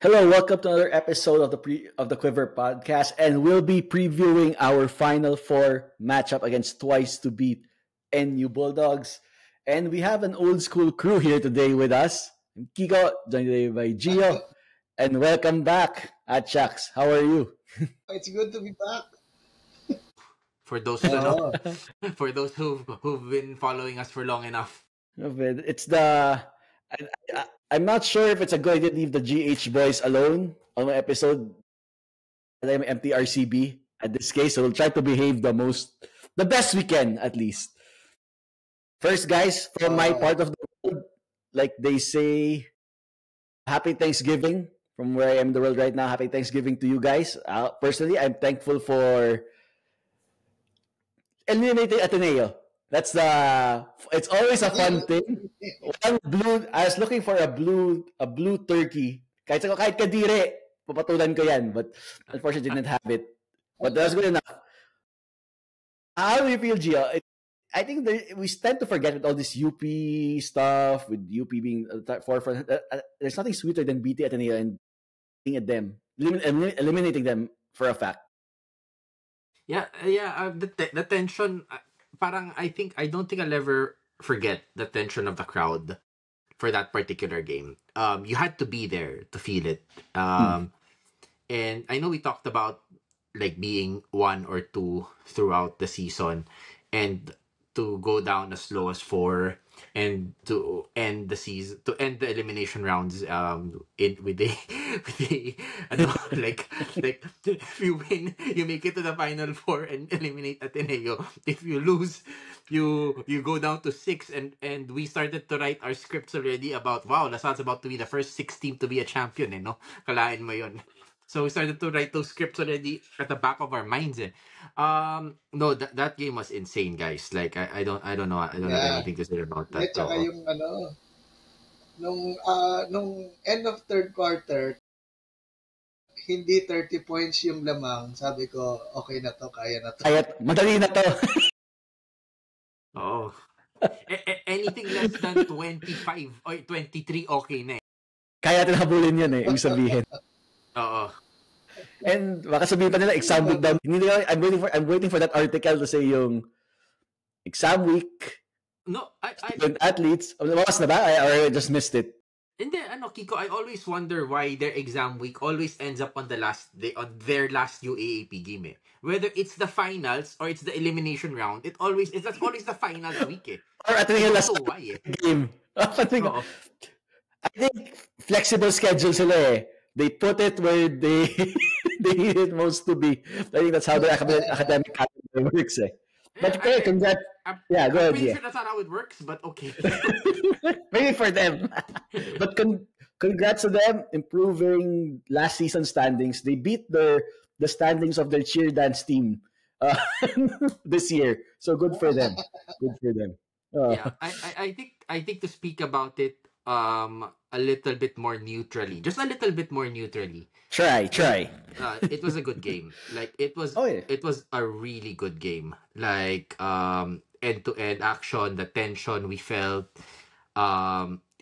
Hello, welcome to another episode of the Quiver podcast, and we'll be previewing our Final Four matchup against twice to beat NU Bulldogs. And we have an old school crew here today with us. I'm Kiko, joined today by Gio, and welcome back, Achax. How are you? It's good to be back. For those who know, for those who've been following us for long enough. It's the I'm not sure if it's a good idea to leave the GH boys alone on my episode. I'm MTRCB at this case, so we'll try to behave the best we can at least. First, guys, from my part of the world, like they say, happy Thanksgiving from where I am in the world right now. Happy Thanksgiving to you guys. Personally, I'm thankful for eliminating Ateneo. It's always a fun thing. I was looking for a blue turkey. Kahit kadire, papatulan ko yan. But unfortunately, didn't have it. But that was good enough. How do you feel, Gio? I think we tend to forget with all this UP stuff, with UP being forefront. There's nothing sweeter than BT Ateneo and being at them, eliminating them for a fact. Yeah. The tension. Parang I don't think I'll ever forget the tension of the crowd for that particular game. You had to be there to feel it. And I know we talked about like being one or two throughout the season, and to go down as low as four, and to end the season, to end the elimination rounds with a with a ano, like if you win you make it to the final four and eliminate Ateneo. If you lose, you go down to six, and we started to write our scripts already about, wow, Lasalle's about to be the first six team to be a champion, no? Kalain mo yon. So we started to write those scripts already at the back of our minds. No, that game was insane, guys. Like I don't know. I don't have anything to say about that. Tsaka yung nung end of third quarter, hindi 30 points yung lamang. Sabi ko, okay na to, kaya na to. Madali na to. Oh. Anything less than 25 or 23, okay na eh. Kaya natin habulin yun eh, ibig sabihin. Oo. And baka sabihin pa nila exam week daw. I'm waiting for that article to say yung exam week. No, athletes. Mawas na ba? Or I just missed it. Hindi, Kiko, I always wonder why their exam week always ends up on the last day, on their last UAAP game eh. Whether it's the finals or it's the elimination round, that's always the finals week eh. Or at the last game. I think flexible schedule sila eh. They put it where they need it most to be. I think that's how their academic calendar works eh. But okay, congrats. Yeah, go ahead. I'm pretty sure that's not how it works, but okay. Maybe for them. But congrats to them improving last season standings. They beat the standings of their cheer dance team this year. So good for them. Good for them. Yeah, I think to speak about it a little bit more neutrally. Just a little bit more neutrally. Try. It was a good game. Like it was a really good game. Like end-to-end action, the tension we felt,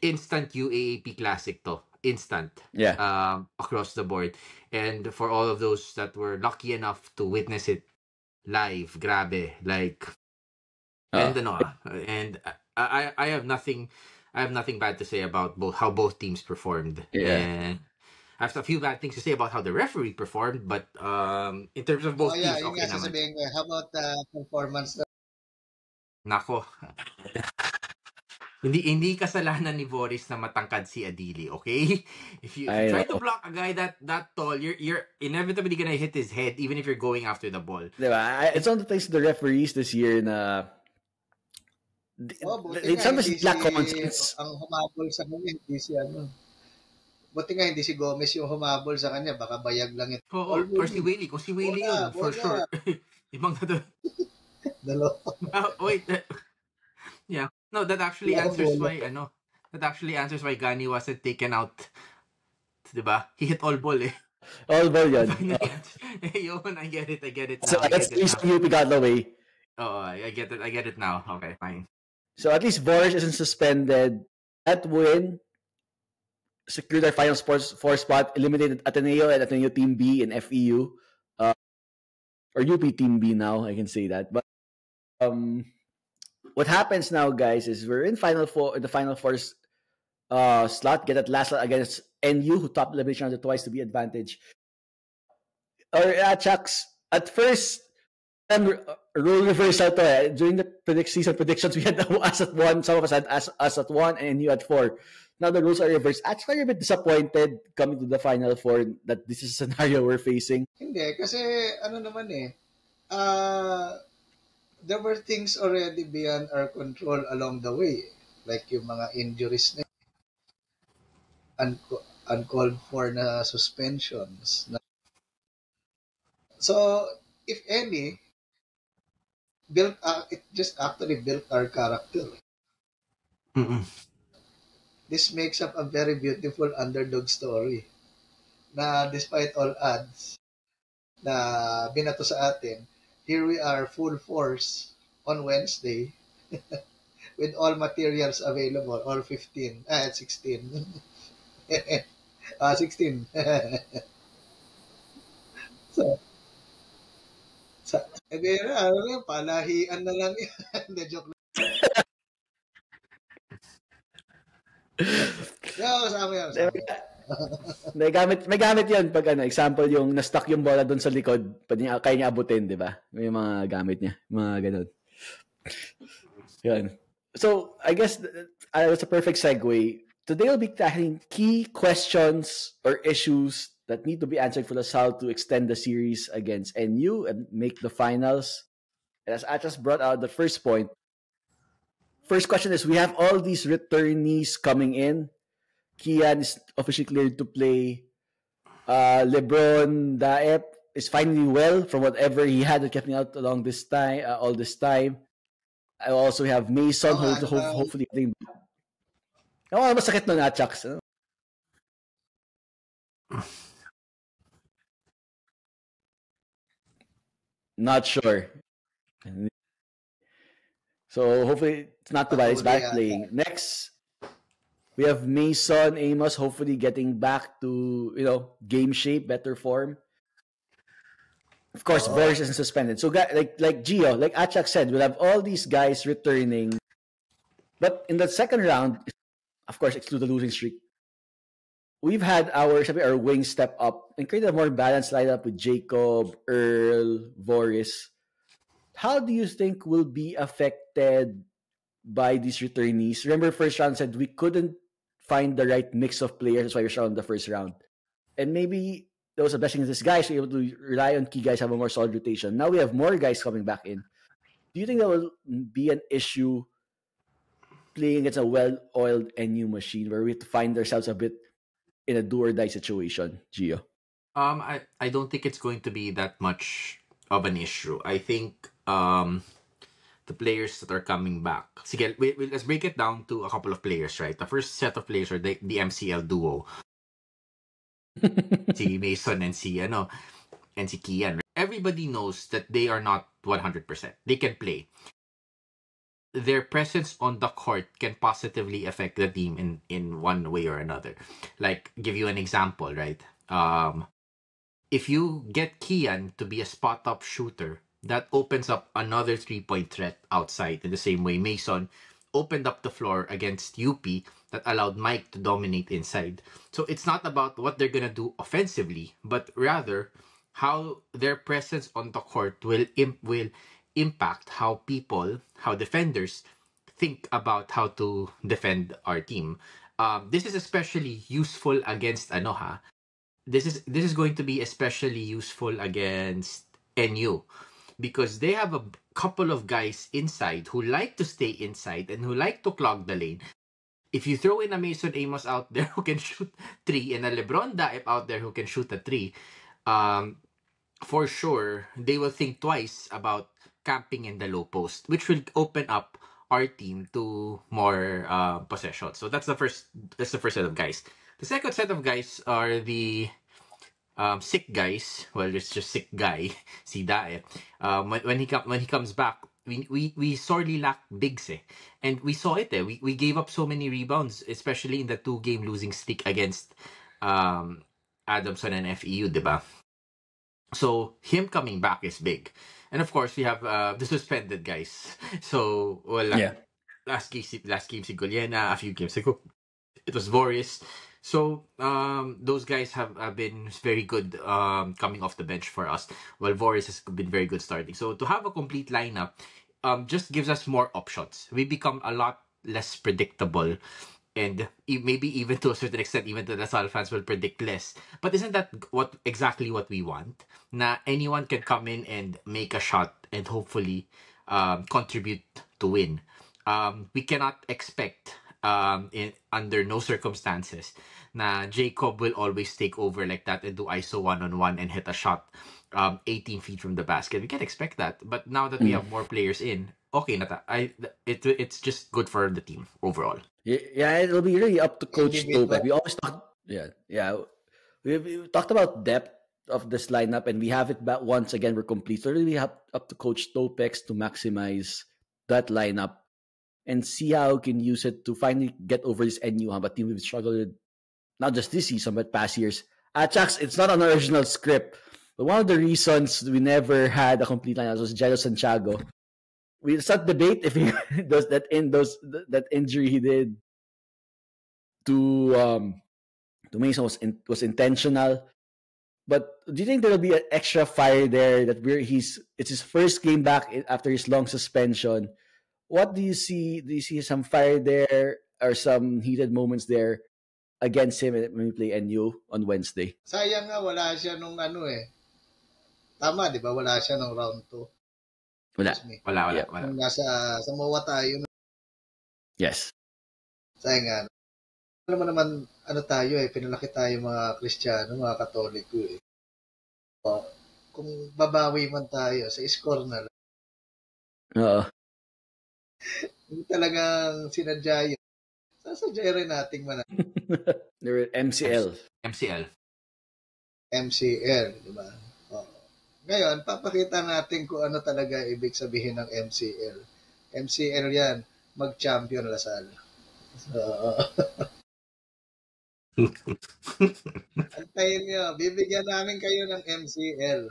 instant UAAP classic to. Instant. Yeah. Across the board. And for all of those that were lucky enough to witness it live, grabe. Like and I have nothing bad to say about how both teams performed. Yeah. And I have a few bad things to say about how the referee performed, but in terms of both teams, okay naman. How about the performance? Nako. Hindi kasalanan ni Boris na matangkad si Adili, okay? If you try to block a guy that tall, you're inevitably gonna hit his head even if you're going after the ball. Diba? It's on the thanks to the referees this year na sometimes lack common sense. Ang humabol sa kanya, hindi si Buti nga hindi si Gomez yung humabol sa kanya, baka bayag lang ito. Or si Willie. Kung si Willie yun, for sure. Ibang na Dalo. Wait. Yeah. No, that actually answers why Gani wasn't taken out. Diba? He hit all ball eh. All ball yan. Yun, I get it now. So that's the reason UP got away. Oh, I get it now. Okay, fine. So at least Boris isn't suspended. That win secured their final four spot, eliminated Ateneo and Ateneo Team B in FEU. Or UP Team B now, I can say that. But what happens now, guys, is we're in the final four slot. Get at last against NU, who topped the elimination round twice to be advantage. Or Chucks, at first, role reversal to eh. During the season predictions, we had us at 1, some of us had us at 1, and you at 4. Now the rules are reversed. Actually, I'm a bit disappointed coming to the Final Four that this is a scenario we're facing. Hindi, kasi ano naman there were things already beyond our control along the way. Like yung mga injuries na uncalled for na suspensions. So, if any, it just actually built our character. Mm-mm. This makes up a very beautiful underdog story na despite all odds na binato sa atin, here we are full force on Wednesday with all materials available, all 16. 16. 'Palahian na lang yan. Hindi, joke lang. Kasama yan. May gamit yun pag example yung na-stuck yung bola doon sa likod, kaya niya abutin, di ba? May mga gamit niya, mga ganun. Yun. So, I guess that's a perfect segue. Today we'll be tackling key questions or issues that need to be answered for LaSalle to extend the series against NU and make the finals. And as Achas brought out the first point, first question is, we have all these returnees coming in. Kian is officially cleared to play. LeBron Daep is finally well from whatever he had that kept me out along this time, all this time. I also have Mason hopefully getting back. Masakit nun, Chucks. Not sure. So hopefully it's not too bad. It's back playing. Next, we have Mason Amos hopefully getting back to game shape, better form. Of course, Boris isn't suspended. So like Gio, like Achak said, we'll have all these guys returning. But in the second round, of course, exclude the losing streak, we've had our wings step up and create a more balanced lineup with Jacob, Earl, Boris. How do you think we'll be affected by these returnees? Remember, first round said we couldn't find the right mix of players. That's why we're showing the first round. And maybe there was a blessing in disguise. So we're able to rely on key guys, have a more solid rotation. Now we have more guys coming back in. Do you think that will be an issue playing against a well-oiled NU machine where we have to find ourselves a bit in a do-or-die situation, Gio? I don't think it's going to be that much of an issue. I think the players that are coming back. Sige, let's break it down to a couple of players, right? The first set of players are the MCL duo. Si Mason and si Kian. Everybody knows that they are not 100%. They can play. Their presence on the court can positively affect the team in one way or another. Like, give you an example, right? If you get Kian to be a spot-up shooter, that opens up another 3-point threat outside. In the same way, Mason opened up the floor against UP that allowed Mike to dominate inside. So it's not about what they're going to do offensively, but rather how their presence on the court will impact how defenders think about how to defend our team. This is especially useful against This is going to be especially useful against NU because they have a couple of guys inside who like to stay inside and who like to clog the lane. If you throw in a Mason Amos out there who can shoot 3 and a LeBron Daep out there who can shoot a 3, for sure they will think twice about camping in the low post, which will open up our team to more possession. So that's the first set of guys. The second set of guys are the sick guys. Well, it's just sick guy, si Dae. When he comes back, we sorely lack bigs eh. And we saw it eh. We gave up so many rebounds, especially in the 2-game losing streak against um Adamson and FEU, diba? So him coming back is big. And of course we have the suspended guys. So Yeah. last game si Goliena, a few games ago it was Boris. So those guys have been very good coming off the bench for us, while Boris has been very good starting. So to have a complete lineup just gives us more options. We become a lot less predictable, and maybe even to a certain extent, even the Lasal fans will predict less. But isn't that exactly what we want? Na anyone can come in and make a shot and hopefully contribute to win. We cannot expect under no circumstances na Jacob will always take over like that and do ISO 1-on-1 and hit a shot 18 feet from the basket. We can't expect that. But now that we have more players in, okay na it's just good for the team overall. Yeah, it'll be really up to Coach Individual. Topek. We always talk, yeah. We talked about depth of this lineup, and we have it back once again. We're complete. So really up to Coach Topex to maximize that lineup and see how we can use it to finally get over this NU but team we've struggled with, not just this season but past years. Chucks, it's not an original script, but one of the reasons we never had a complete lineup was Jello Santiago. We start debate if he does that injury he did to Mason was intentional. But do you think there will be an extra fire there that it's his first game back after his long suspension? What do you see? Do you see some fire there or some heated moments there against him when we play NU on Wednesday? Sayang nga, wala siya nung ano eh. Tama, di ba? Wala siya nung round 2. Wala. Wala. Nung nasa Samoa tayo. Yes. Sayang nga. Alam mo naman, ano tayo eh, pinalaki tayo mga Kristiyano, mga Katoliko eh. O, kung babawi man tayo, sa score na lang. Oo. Hindi talagang sinadya yun. Sasadya rin nating manalo. There were MCL, di ba? O. Ngayon, papakita natin kung ano talaga ibig sabihin ng MCL. MCL yan, mag-champion Lasal. So, antayin nyo, bibigyan namin kayo ng MCL.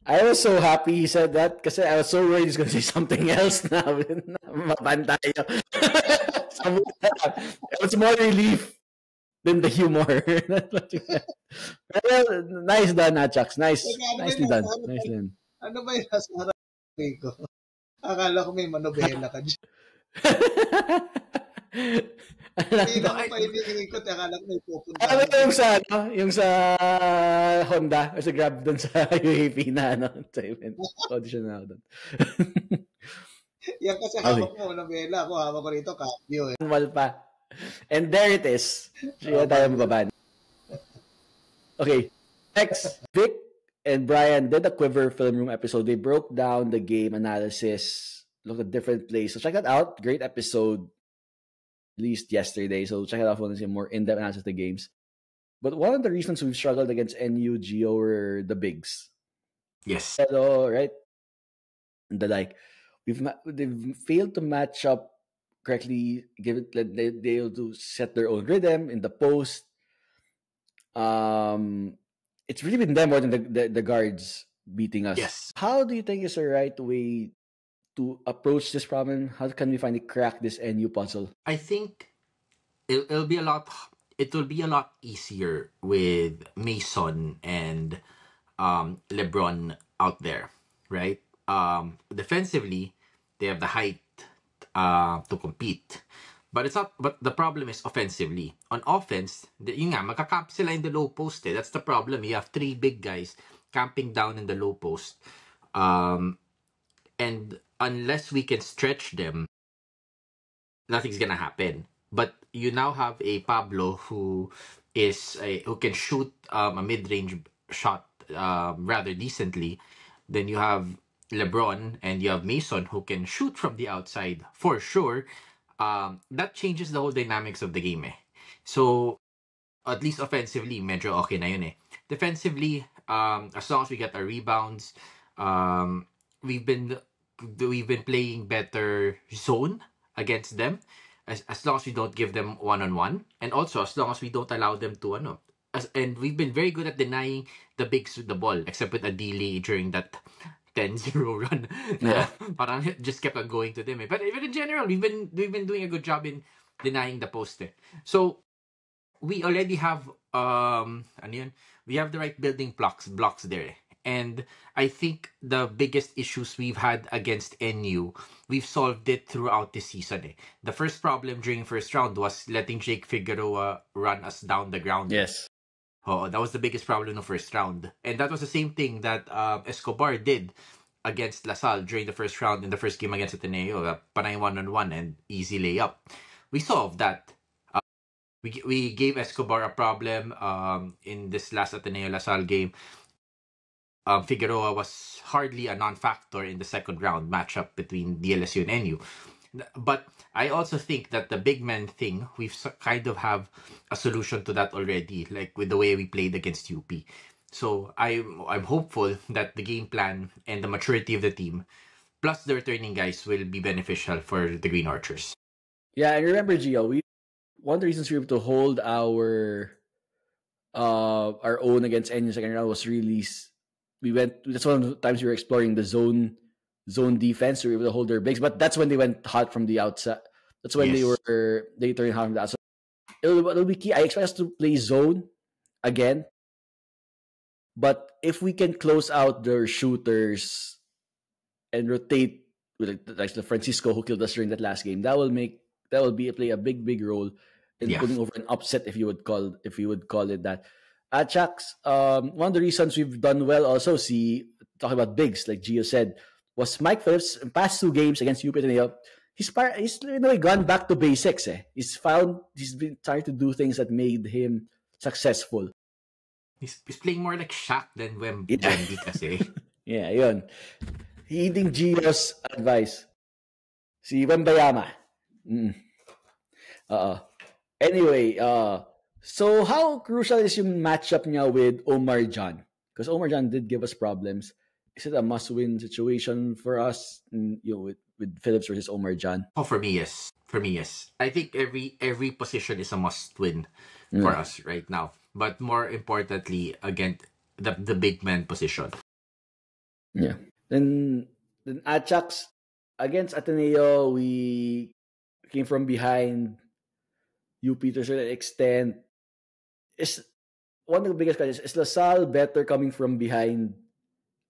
I was so happy he said that kasi I was so worried he's gonna say something else na maban tayo. It's more relief than the humor. Well, nice done, Chucks. Nicely done. Ano ba yung nasa harap ko? Akala ko may manobela ka dyan. Hindi na ako pa iniikot. Akala ko may pupunta. Ano yung sa Honda? O sa Grab doon sa UAP na audition na ako doon. Yan kasi hawak mo, manobela. Ako hawak ko rito, Capio. Mal pa. And there it is. Siya tayo mababan. Okay. Next, Vic and Brian did a Quiver Film Room episode. They broke down the game analysis, looked at different plays. So check that out. Great episode. Released yesterday. So check it out if you want to see more in-depth analysis of the games. But one of the reasons we've struggled against NU Geo were the bigs. Yes. So, right? They've failed to match up correctly. They'll do set their own rhythm in the post. It's really been them more than the guards beating us. Yes. How do you think is the right way to approach this problem? How can we finally crack this NU puzzle? I think it will be a lot easier with Mason and LeBron out there, right? Defensively, they have the height to compete. But it's not. But the problem is offensively. On offense, magka-camp sila in the low post. That's the problem. You have 3 big guys camping down in the low post, and unless we can stretch them, nothing's gonna happen. But you now have a Pablo who can shoot a mid-range shot rather decently. Then you have LeBron and you have Mason who can shoot from the outside for sure. That changes the whole dynamics of the game. So at least offensively, medyo okay na yun. Defensively, as long as we get our rebounds, Um, we've been playing better zone against them, as long as we don't give them one-on-one, and also as long as we don't allow them to and we've been very good at denying the bigs with the ball, except with Adili during that 10-0 run. Yeah. Parang just kept on going to them. But even in general, we've been doing a good job in denying the post. So we already have ano yun? We have the right building blocks there. And I think the biggest issues we've had against NU, we've solved it throughout the season. The first problem during first round was letting Jake Figueroa run us down the ground. Yes. Oh, that was the biggest problem in the first round. And that was the same thing that Escobar did against LaSalle during the first round in the first game against Ateneo. Panay 1-on-1 and easy layup. We solved that. We gave Escobar a problem in this last Ateneo LaSalle game. Figueroa was hardly a non-factor in the second round matchup between DLSU and NU. But I also think that the big man thing, we've kind of have a solution to that already, like with the way we played against UP. So I'm hopeful that the game plan and the maturity of the team, plus the returning guys, will be beneficial for the Green Archers. Yeah, and remember, Gio, one of the reasons we were able to hold our own against NU second round was really that's one of the times we were exploring the zone defense. We were able to hold their bigs, but that's when they went hot from the outside. That's when they turned hot from the outside. It'll be key. I expect us to play zone again, but if we can close out their shooters and rotate with like the Francisco who killed us during that last game, that will play a big role in putting over an upset, if you would call it that. Chucks, one of the reasons we've done well also, talking about bigs, like Gio said, was Mike Phillips in past 2 games against UP Ateneo. He's in a way gone back to basics. He's been trying to do things that made him successful. He's playing more like Shaq than Wemby kasi. Yeah, yun. Heeding Gio's advice. Si Wembayama. Anyway, so how crucial is yung matchup niya with Omar John? Because Omar John did give us problems. Is it a must-win situation for us? With Phillips versus Omar John? Oh, for me, yes. I think every position is a must-win for us right now. But more importantly, again, the big man position. Yeah. Then Ajax against Ateneo, we came from behind. UP to a certain extent. Is one of the biggest questions, is LaSalle better coming from behind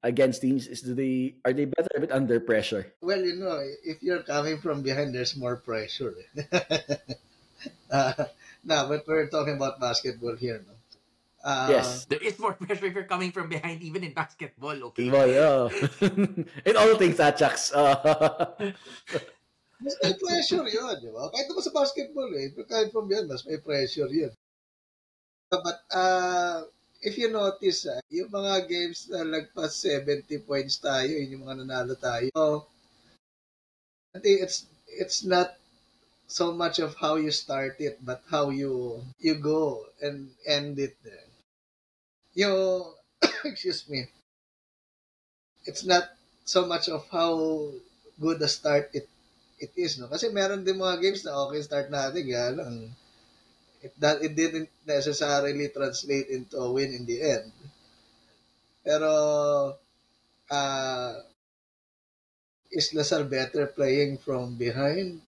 against teams? Are they better a bit under pressure? Well, if you're coming from behind, there's more pressure. But we're talking about basketball here, no? Yes, there is more pressure if you're coming from behind, even in basketball. Okay. In all things, Ajax. Mas may pressure yun, di ba? Kahit naman sa basketball, if you're coming from behind, mas may pressure yun. But if you notice, yung mga games na lagpas 70 points tayo, yun yung mga nanalo tayo. So, I think it's not so much of how you start it, but how you go and end it there. Excuse me. It's not so much of how good a start it is, no? Kasi meron din mga games na okay start natin, kaya lang it didn't necessarily translate into a win in the end. Pero is LaSalle better playing from behind?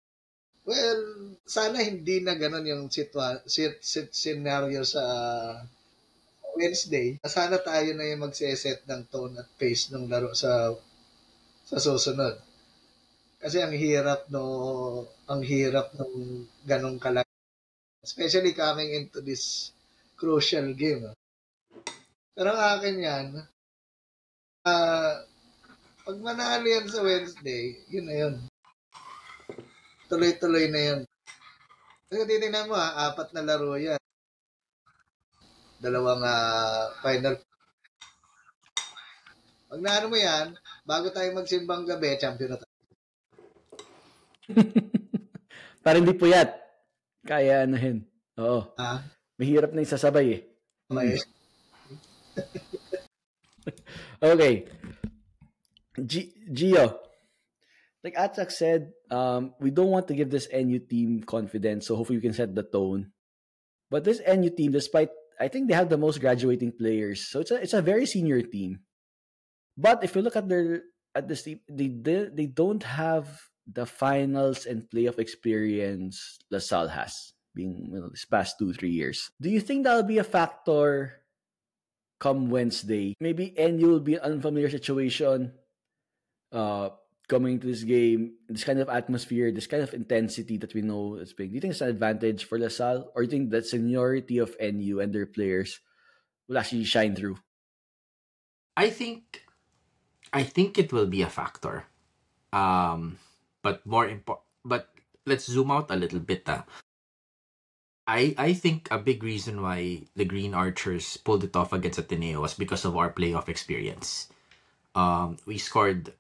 Well, sana hindi na ganun yung scenario sa Wednesday. Sana tayo na yung magse-set ng tone at pace ng laro sa susunod. Kasi ang hirap ng ganong kalaki. Especially coming into this crucial game. Pero ang akin yan, pag manalo yan sa Wednesday, yun na yun. Tuloy-tuloy na yun. Kasi titignan mo, 4 na laro yan. 2 final. Pag naano mo yan, bago tayo magsimbang gabi, champion na tayo. Para hindi puyat. Kaya anuhin. Oo. Mahirap na yung sasabay eh. Okay. Okay. Gio, like Atsak said, we don't want to give this NU team confidence, so hopefully we can set the tone. But this NU team, despite I think they have the most graduating players, so it's a very senior team. But if you look at this team, they don't have the finals and playoff experience LaSalle has, being this past 2-3 years. Do you think that'll be a factor come Wednesday? Maybe NU will be an unfamiliar situation uh, coming to this game, this kind of atmosphere, this kind of intensity that we know is being. Do you think it's an advantage for LaSalle, or do you think that seniority of NU and their players will actually shine through? I think it will be a factor. But more important, but let's zoom out a little bit. I think a big reason why the Green Archers pulled it off against Ateneo was because of our playoff experience. We scored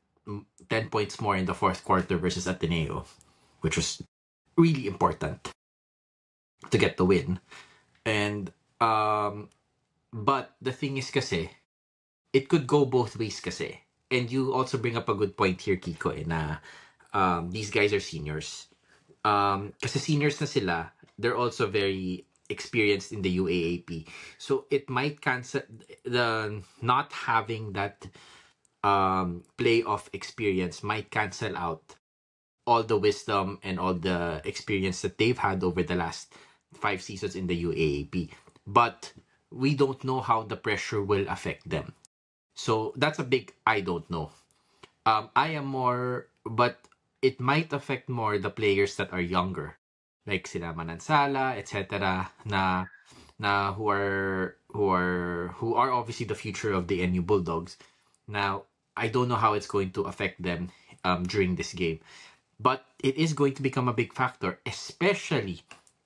10 points more in the fourth quarter versus Ateneo, which was really important to get the win. And but the thing is kasi, it could go both ways kasi. And you also bring up a good point here, Kiko, na these guys are seniors. Kasi seniors na sila, they're also very experienced in the UAAP. So it might cancel the not having that playoff experience might cancel out all the wisdom and all the experience that they've had over the last 5 seasons in the UAAP. But we don't know how the pressure will affect them. So that's a big I don't know. I am more, but it might affect more the players that are younger, like sila Manansala, etc. Na who are obviously the future of the NU Bulldogs. Now, I don't know how it's going to affect them during this game, but it is going to become a big factor, especially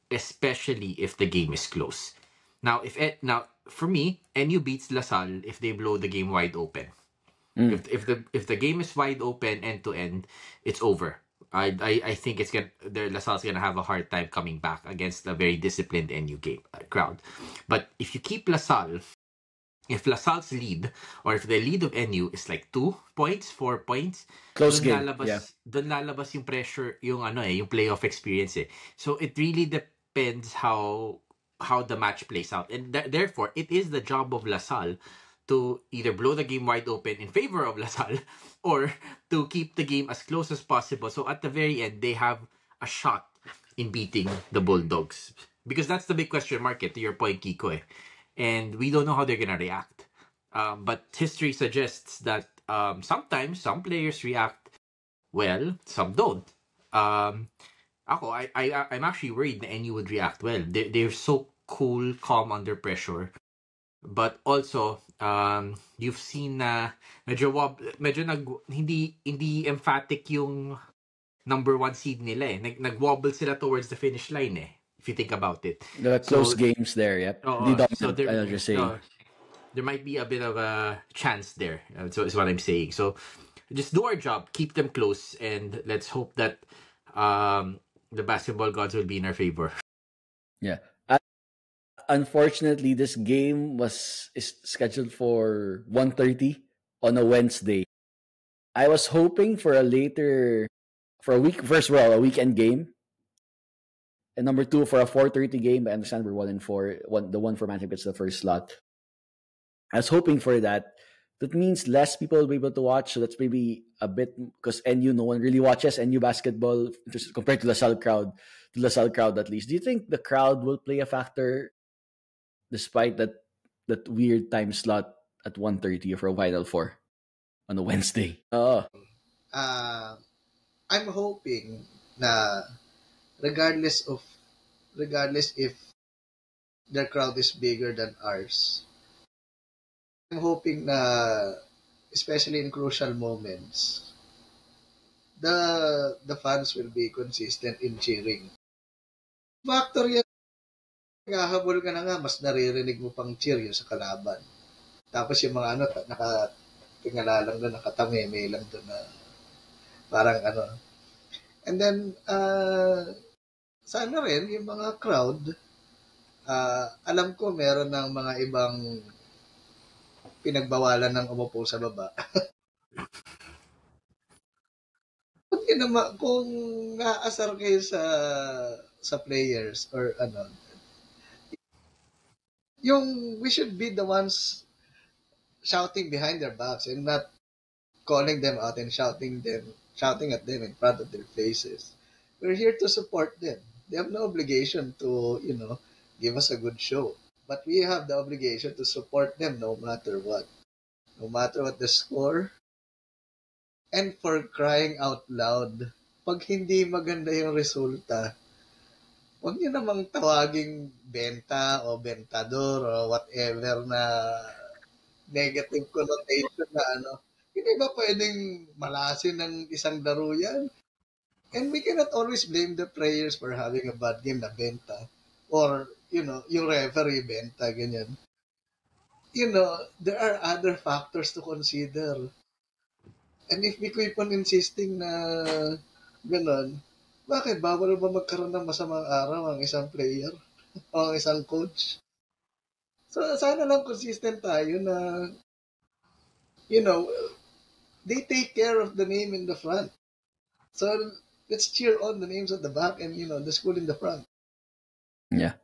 if the game is close. Now, for me, NU beats LaSalle if they blow the game wide open. If the game is wide open end to end, it's over. I think LaSalle's gonna have a hard time coming back against a very disciplined NU crowd. But if you keep LaSalle, if LaSalle's lead or if the lead of NU is like 2 points, 4 points, Close game. Doon lalabas yung pressure, yung yung playoff experience eh. So it really depends how the match plays out, and therefore it is the job of LaSalle to either blow the game wide open in favor of LaSalle or to keep the game as close as possible. So at the very end, they have a shot in beating the Bulldogs. Because that's the big question mark, to your point, Kiko. And we don't know how they're going to react. But history suggests that sometimes some players react well, some don't. I'm actually worried that NU would react well. They're so cool, calm under pressure. But also, you've seen na medyo hindi emphatic yung number 1 seed nila eh. Nag-wobble sila towards the finish line eh, if you think about it. The close games there, yep. So there might be a bit of a chance there. So is what I'm saying. So just do our job, keep them close, and let's hope that the basketball gods will be in our favor. Yeah. Unfortunately, this game is scheduled for 1:30 on a Wednesday. I was hoping for a weekend game, and number 2 for a 4:30 game. I understand we're 1-4. The one for Manchester gets the first slot. I was hoping for that. That means less people will be able to watch. So that's maybe a bit because NU, no one really watches NU basketball compared to LaSalle crowd. To LaSalle crowd, at least. Do you think the crowd will play a factor? Despite that weird time slot at 1:30 for a Final Four on a Wednesday. I'm hoping na regardless if their crowd is bigger than ours, I'm hoping na especially in crucial moments, the fans will be consistent in cheering. Factor yan. Naghahabol ka na nga, mas naririnig mo pang cheer yun sa kalaban. Tapos yung mga tingala lang doon, nakatameme lang doon na parang And then, sana rin, yung mga crowd, alam ko meron ng mga ibang pinagbawalan ng umupo sa baba. kung naaasar kayo sa players or we should be the ones shouting behind their backs and not calling them out and shouting at them in front of their faces. We're here to support them. They have no obligation to, give us a good show. But we have the obligation to support them no matter what. No matter what the score. And for crying out loud, pag hindi maganda yung resulta, huwag niyo namang tawaging benta o bentador o whatever na negative connotation na Hindi ba pwedeng malasin ng isang laro yan? And we cannot always blame the players for having a bad game na benta. Or, yung referee benta, ganyan. There are other factors to consider. And if we keep on insisting na ganon, bakit bawal ba magkaroon ng masamang araw ang isang player o ang isang coach? So, sana lang consistent tayo na, they take care of the name in the front. So, let's cheer on the names at the back and, the school in the front. Yeah.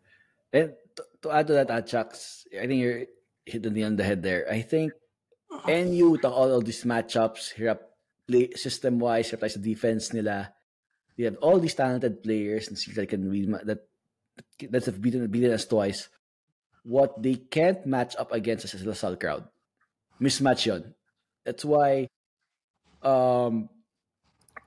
And to add to that, Chucks, I think you're hitting on the head there. I think NU, all these matchups, hirap play system-wise, hirap tayo sa defense nila. They have all these talented players and that can read that have beaten us twice. What they can't match up against is a LaSalle crowd. Mismatch yun. That's why,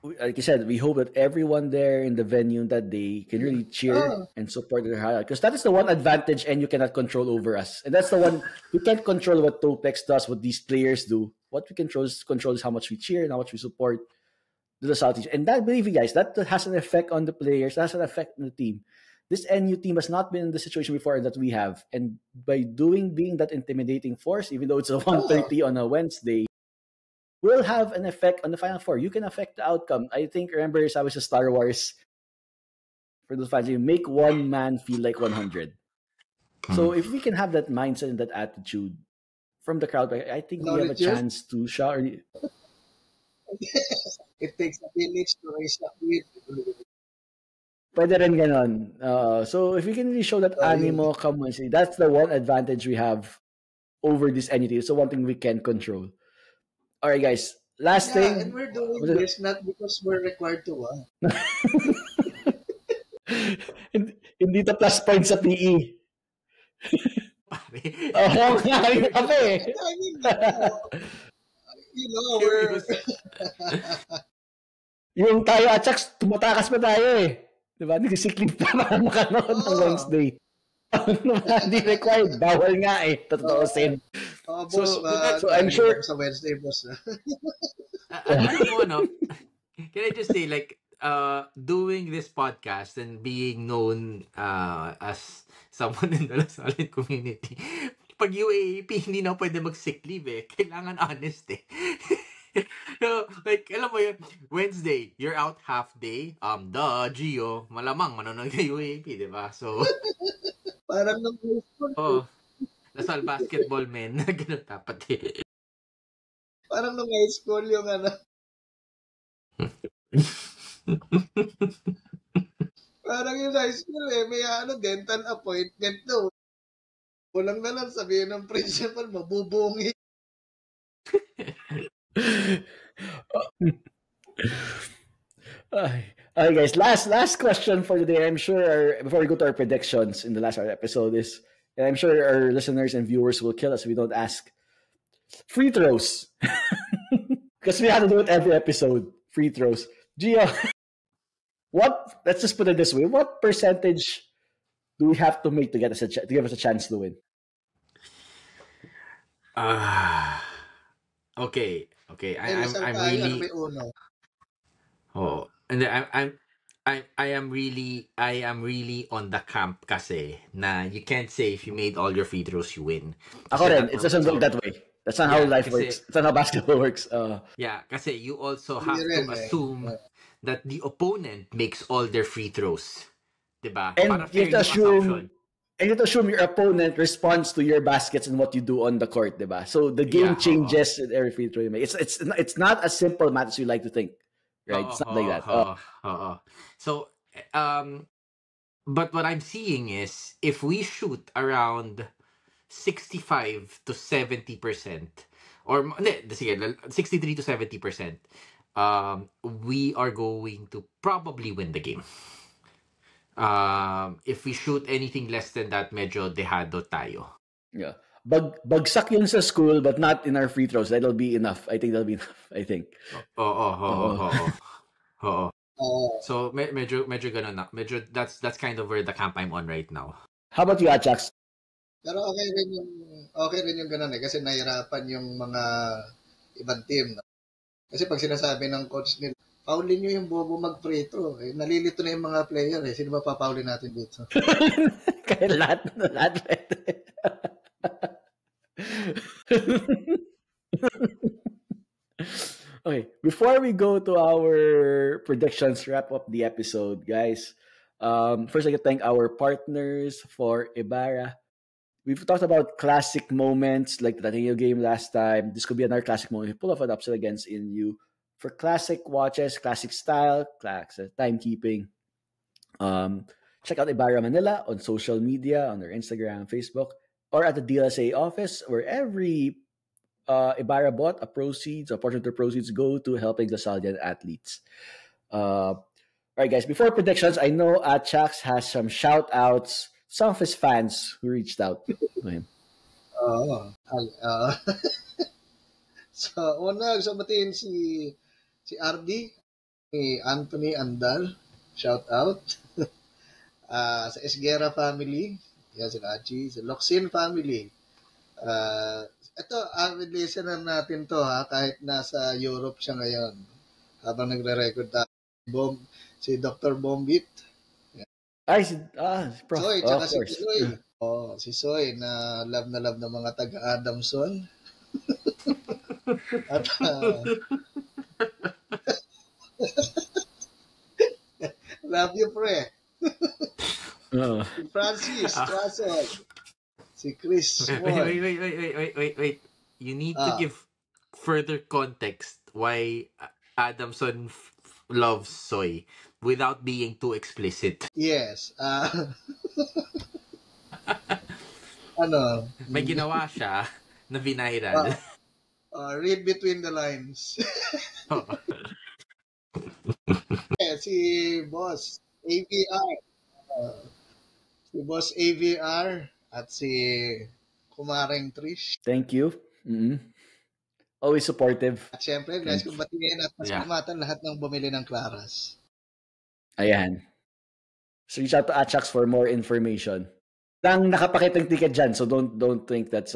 like I said, we hope that everyone there in the venue that day can really cheer and support their highlight. Because that is the one advantage and you cannot control over us. And that's the one, we can't control what Topex does, what these players do. What we control is how much we cheer and how much we support the Southeast. And that, believe me guys, that has an effect on the players, that has an effect on the team. This NU team has not been in the situation before that we have. And by being that intimidating force, even though it's a 1:30 on a Wednesday, will have an effect on the Final Four. You can affect the outcome. I think, remember, sabi sa Star Wars, for those fans, you make one man feel like 100. So if we can have that mindset and that attitude from the crowd, I think we have a chance to shout. It takes a village to raise a kid. Pwede rin ganon. So if we can really show that animo, come on, see, that's the one advantage we have over this NU team. So one thing we can control. All right, guys. Last thing. And we're doing this not because we're required to win. Hindi to plus points sa PE. Oo, nga kami. We're... Yung tayo at Chucks, tumatakas pa tayo eh. Diba? Nag-sick-leave pa na makanood ng Wednesday. Hindi required. Bawal nga eh. Totoo sin. Boss, so I'm sure sa Wednesday, boss. Can I just say, like, doing this podcast and being known as someone in the solid community, pag UAAP, hindi na pwede mag-sick leave eh. Kailangan honest eh. So, like, alam mo yun, Wednesday, you're out half day. Gio, malamang manonood ka UAAP, di ba? So, parang nung high school. Lasal basketball men, ganun dapat eh. Parang nung high school yung parang yung high school may dental appointment daw. Walang na lang sabihin ng principal, mabubungi. Alright guys, last question for today. I'm sure before we go to our predictions in the last episode is, and I'm sure our listeners and viewers will kill us if we don't ask, free throws. Because we have to do it every episode. Free throws. Gio, let's just put it this way. What percentage do we have to make to give us a chance to win? Okay. I'm really. And I am really on the camp kasi na you can't say if you made all your free throws you win. Ako rin, it doesn't work that way. That's not how life works. That's not how basketball works. Yeah, kasi you also have to assume that the opponent makes all their free throws. Diba? And you have to assume your opponent responds to your baskets and what you do on the court, diba? So the game changes at every free throw you make. It's not as simple math as you like to think. right? Oo, It's not like oo, that. oo, oo. So, but what I'm seeing is if we shoot around 65 to 70%, or hindi, sige, 63 to 70%, we are going to probably win the game. If we shoot anything less than that, medyo dehado tayo. Yeah. Bagsak yun sa school, but not in our free throws. That'll be enough. I think that'll be enough. I think. Oo, oo, oo. Oo. Oo. So medyo ganun na. Medyo that's kind of where the camp I'm on right now. How about you, Ajax? Pero okay rin yung ganun eh kasi nahirapan yung mga ibang team. No? Kasi pag sinasabi ng coach nila, paulin nyo yung bobo mag-free throw. Eh, nalilito na yung mga player eh. Sino ba papaulin natin dito? Kaya lahat. Okay, before we go to our predictions, wrap up the episode, guys. First, I can thank our partners for Ibarra. We've talked about classic moments like the Ateneo game last time. This could be another classic moment. We pull off an upset against INU. For classic watches, classic style, classic timekeeping, check out Ibarra Manila on social media, on their Instagram, Facebook, or at the DLSA office, where every Ibarra bought a portion of the proceeds go to helping the Saldian athletes. All right, guys, before predictions, I know Achax has some shout outs, some of his fans who reached out to him. Oo. So, una, gusto batiin si RD, ni Anthony Andal, shout out. Sa Esguera family, yan si Achi, sa Locsin family. Ito, avid listener natin to ha, kahit nasa Europe siya ngayon. Habang nagre-record tayo, si Dr. Bombit. Ay, Prof. Soy, Oh, tsaka of si course. Soy. Si Soy na love ng mga taga-Adamson. At love you, pre. Si Francis, Trasol. Si Chris Moore. Wait. You need to give further context why Adamson loves soy without being too explicit. Yes. May ginawa siya na viral. Read between the lines. Si Boss AVR. Si Boss AVR at si Kumaring Trish. Thank you. Mm-hmm. Always supportive. At syempre, guys, kung batiin at pasalamatan lahat ng bumili ng Claras. Ayan. So reach out to Achax for more information. Lang nakapakitang ticket dyan, so don't think that's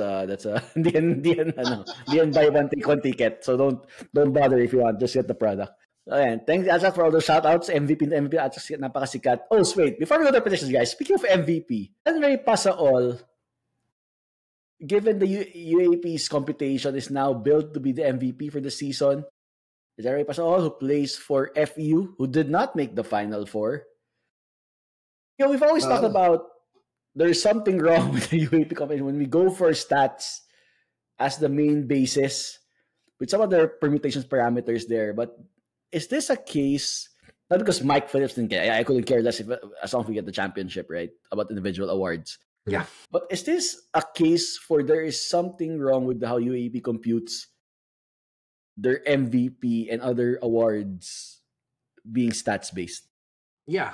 hindi yan buy one take one ticket. So don't bother if you want, just get the product. Ayan, thanks Achax for all those shoutouts. MVP Achax, napakasikat. Oh, wait, before we go to the predictions, guys, speaking of MVP, Henry Pasaol, given the UAP's computation is now built to be the MVP for the season, is Henry Pasaol, who plays for FU, who did not make the Final Four. You know, we've always talked about there's something wrong with the UAP competition when we go for stats as the main basis with some other permutations parameters there. But is this a case, not because Mike Phillips didn't care, I couldn't care less as long as we get the championship, right? About individual awards. Yeah. But is this a case for there is something wrong with how UAP computes their MVP and other awards being stats based? Yeah,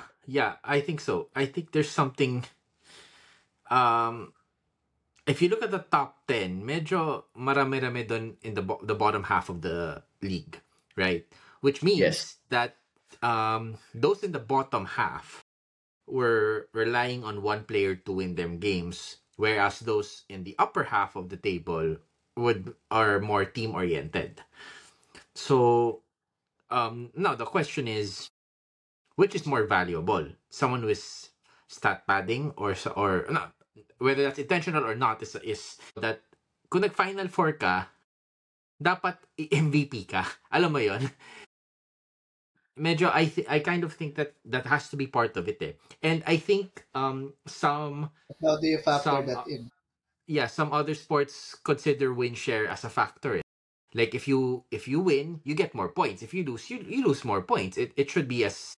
I think so. I think there's something. If you look at the top 10, medyo marami-rami dun in the bottom half of the league, right? Which means that those in the bottom half were relying on one player to win them games, whereas those in the upper half of the table are more team oriented. So now the question is, which is more valuable? Someone with stat padding or not, whether that's intentional or not is that kung nag-Final Four ka, dapat MVP ka. Alam mo yon? Medyo I kind of think that has to be part of it. And I think some How do you factor that in? Yeah, some other sports consider win share as a factor. Like if you win, you get more points. If you lose, you lose more points. It should be as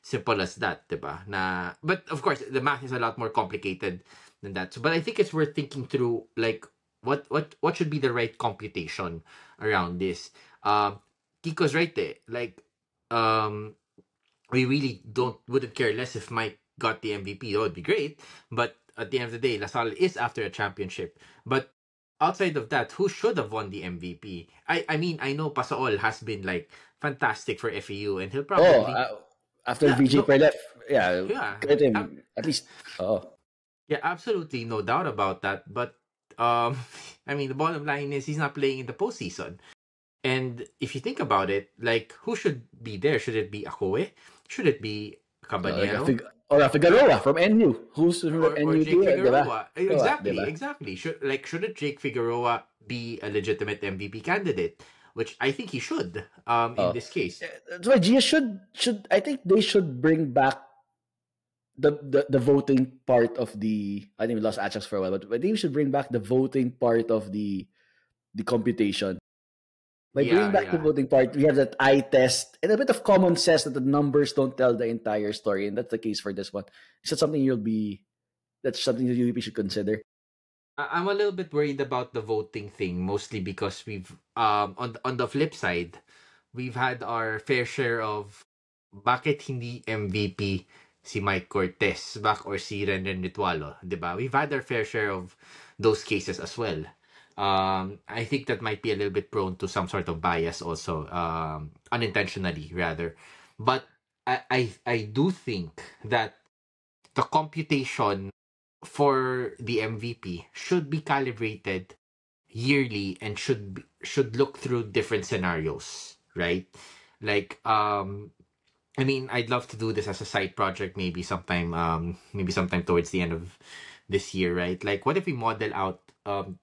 simple as that, diba? Na, but of course, the math is a lot more complicated than that. So, but I think it's worth thinking through, like, what should be the right computation around this. Kiko's right there. Like, um, we really wouldn't care less if Mike got the MVP. That would be great. But at the end of the day, LaSalle is after a championship. But outside of that, who should have won the MVP? I mean, I know Pasaol has been like fantastic for FEU, and he'll Oh, probably after yeah VJ no Per left, yeah, yeah credit him at least. Oh, yeah, absolutely no doubt about that. But um, I mean, the bottom line is he's not playing in the postseason. And if you think about it, like who should be there? Should it be Akoe? Should it be like Caballero? a Figueroa from NU. Who's from Or NU Jake too, diba? Figueroa? Diba? Exactly. Shouldn't Jake Figueroa be a legitimate MVP candidate? Which I think he should. In Oh, this case, that's why Gia should. I think they should bring back the voting part of the. I think we lost Ajax for a while, but I think we should bring back the voting part of the computation. By bringing yeah, back the yeah. voting part, we have that eye test and a bit of common sense that the numbers don't tell the entire story, and that's the case for this one. Is that something you'll be? That's something the UEP should consider. I'm a little bit worried about the voting thing, mostly because we've on the flip side, we've had our fair share of bakit hindi MVP si Mike Cortez back or si Renen Ritualo, 'di ba? We've had our fair share of those cases as well. I think that might be a little bit prone to some sort of bias also, unintentionally rather. But I do think that the computation for the MVP should be calibrated yearly and should look through different scenarios, right? Like I mean, I'd love to do this as a side project maybe sometime towards the end of this year, right? Like what if we model out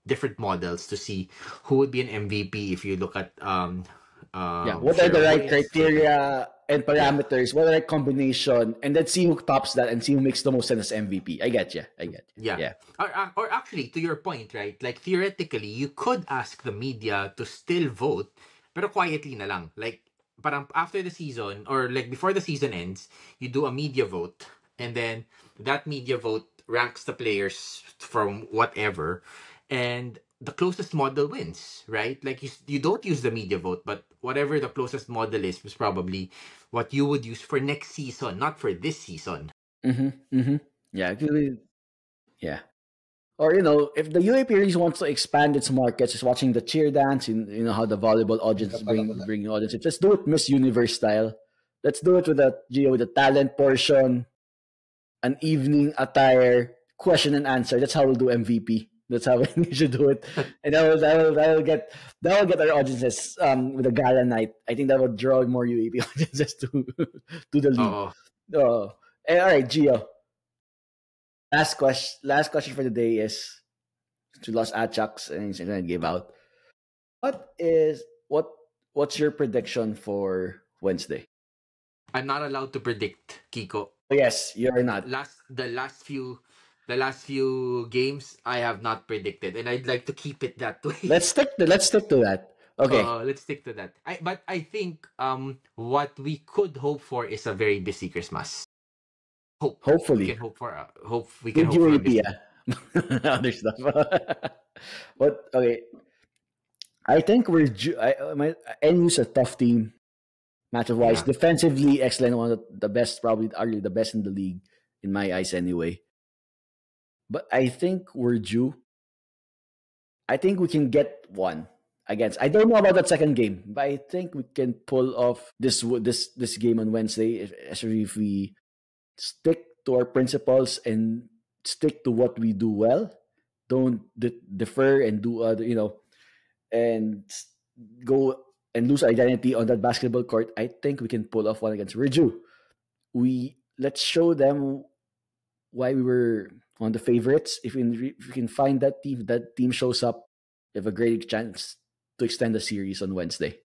different models to see who would be an MVP if you look at Yeah, what are share the of right wins, look at criteria and yeah. parameters? What are the right combination, and then see who tops that and see who makes the most sense as MVP. I get you. I get Yeah. you. Yeah. Or actually, to your point, right? Like, theoretically, you could ask the media to still vote, pero quietly na lang. Like, parang after the season, or like before the season ends, you do a media vote, and then that media vote ranks the players from whatever, and the closest model wins, right? Like, you don't use the media vote, but whatever the closest model is probably what you would use for next season, not for this season. Mm-hmm. Mm-hmm. Yeah. Yeah. Or if the UAP really wants to expand its markets, just watching the cheer dance, how the volleyball audience bring audience. Let's do it Miss Universe style. Let's do it with with the talent portion, an evening attire, question and answer. That's how we'll do MVP. That's how we should do it, and that will get our audiences with a gala night. I think that will draw more UAP audiences to the league. Oh, Oh, all right, Gio. Last question for the day is to Los Ajax and he's gonna give out. What is what's your prediction for Wednesday? I'm not allowed to predict, Kiko. Oh, yes, you're not. The last few games I have not predicted, and I'd like to keep it that way. Let's stick to that. Okay. Let's stick to that. But I think what we could hope for is a very busy Christmas. We Hopefully. can hope we can Good hope for a UAP, busy. Other stuff. But okay. I think NU's a tough team, matchup wise. Yeah. Defensively excellent, one of the best, probably arguably the best in the league, in my eyes anyway. But I think we're due. I think we can get one against. I don't know about that second game, but I think we can pull off this game on Wednesday, especially if we stick to our principles and stick to what we do well. Don't defer and do and go and lose identity on that basketball court. I think we can pull off one against Virgil. Let's show them why we were on the favorites. If we can find that team shows up, we have a great chance to extend the series on Wednesday.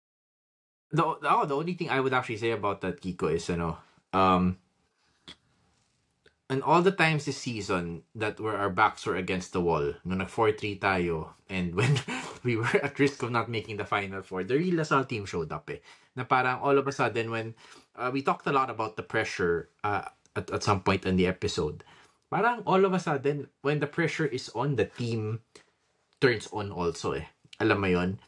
The only thing I would actually say about that, Kiko, is um And all the times this season that where our backs were against the wall, no nag 4-3 tayo, and when we were at risk of not making the Final Four, the real Lasal team showed up eh. Na parang all of a sudden when we talked a lot about the pressure at some point in the episode, parang all of a sudden when the pressure is on, the team turns on also eh. Alam mo yon?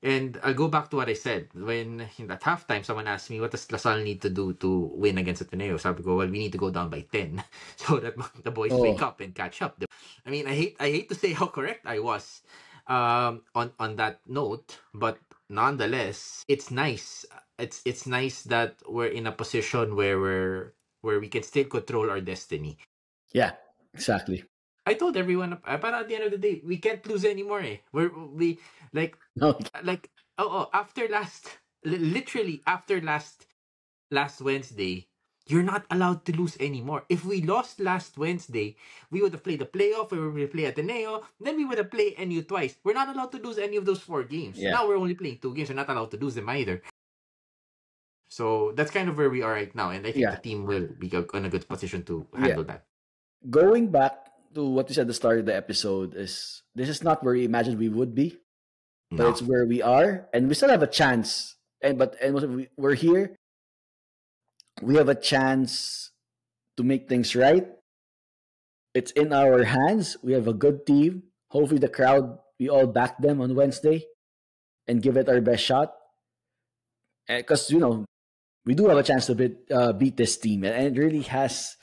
And I'll go back to what I said. When at halftime, someone asked me, what does Lasal need to do to win against Ateneo? Sabi ko, well, we need to go down by 10 so that the boys wake up and catch up. I mean, I hate to say how correct I was on that note, but nonetheless, it's nice. It's nice that we're in a position where we can still control our destiny. Yeah, exactly. I told everyone, but at the end of the day, we can't lose anymore. Eh. We like No. like after literally after last Wednesday, you're not allowed to lose anymore. If we lost last Wednesday, we would have played the playoff, we would have played Ateneo, then we would have played NU twice. We're not allowed to lose any of those 4 games. Yeah. Now we're only playing 2 games. We're not allowed to lose them either. So that's kind of where we are right now, and I think the team will be in a good position to handle that. Going back to what you said at the start of the episode, this is not where we imagined we would be, but it's where we are, and we still have a chance. And we're here. We have a chance to make things right. It's in our hands. We have a good team. Hopefully, the crowd, we all back them on Wednesday and give it our best shot. Because we do have a chance to beat this team, and it really has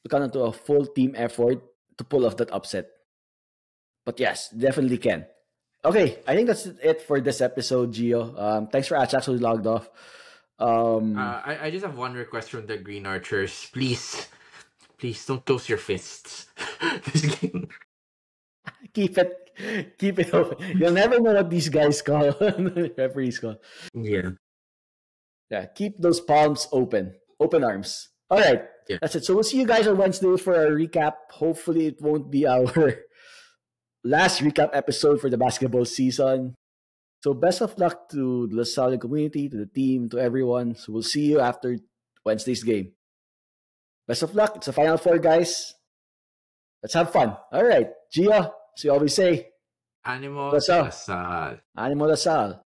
come into a full team effort to pull off that upset. But yes, definitely can. Okay, I think that's it for this episode, Gio. Thanks for Achax who logged off. I just have one request from the Green Archers. Please don't close your fists. This game. Keep it open. You'll never know what these guys call. Referees call. Yeah. Yeah, keep those palms open. Open arms. All right. Yeah. That's it. So we'll see you guys on Wednesday for a recap. Hopefully it won't be our last recap episode for the basketball season. So best of luck to the LaSalle community, to the team, to everyone. So we'll see you after Wednesday's game. Best of luck. It's a Final Four, guys. Let's have fun. All right. Gio, as you always say, Animo LaSalle. LaSalle. Animo LaSalle.